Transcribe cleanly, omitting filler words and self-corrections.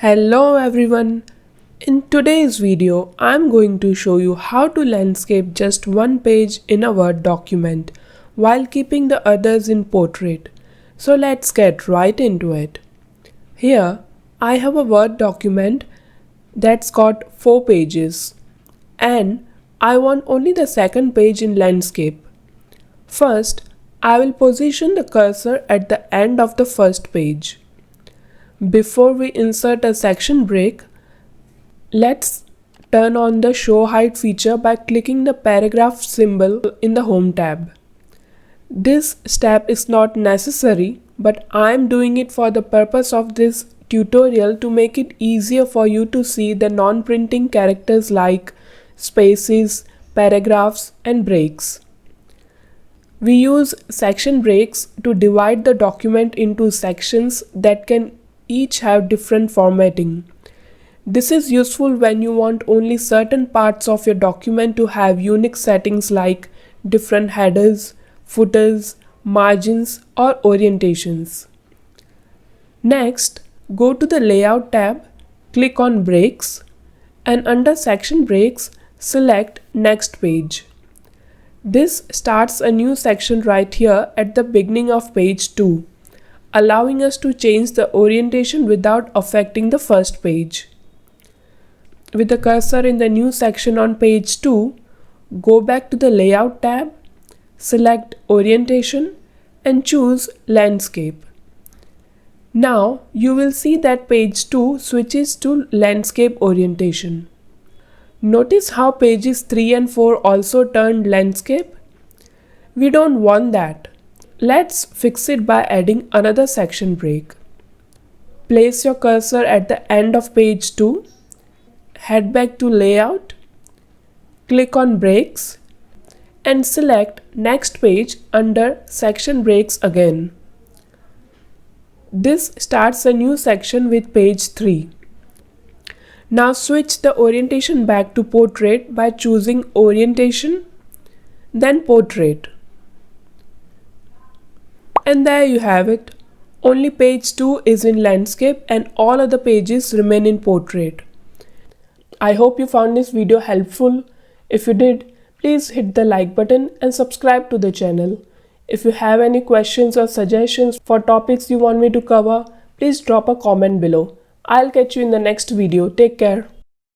Hello everyone. In today's video, I'm going to show you how to landscape just one page in a Word document while keeping the others in portrait. So let's get right into it. Here, I have a Word document that's got 4 pages and I want only the second page in landscape. First, I will position the cursor at the end of the first page. Before we insert a section break, let's turn on the show height feature by clicking the paragraph symbol in the home tab. This step is not necessary, but I am doing it for the purpose of this tutorial to make it easier for you to see the non-printing characters like spaces, paragraphs, and breaks. We use section breaks to divide the document into sections that can each have different formatting. This is useful when you want only certain parts of your document to have unique settings like different headers, footers, margins, or orientations. Next, go to the Layout tab, click on Breaks, and under Section Breaks, select Next Page. This starts a new section right here at the beginning of page 2. Allowing us to change the orientation without affecting the first page. With the cursor in the new section on page 2, go back to the Layout tab, select Orientation and choose Landscape. Now you will see that page 2 switches to Landscape orientation. Notice how pages 3 and 4 also turned landscape? We don't want that. Let's fix it by adding another section break. Place your cursor at the end of page 2, head back to Layout, click on Breaks, and select Next Page under Section Breaks again. This starts a new section with page 3. Now switch the orientation back to Portrait by choosing Orientation, then Portrait. And there you have it. Only page 2 is in landscape and all other pages remain in portrait. I hope you found this video helpful. If you did, please hit the like button and subscribe to the channel. If you have any questions or suggestions for topics you want me to cover, please drop a comment below. I'll catch you in the next video. Take care.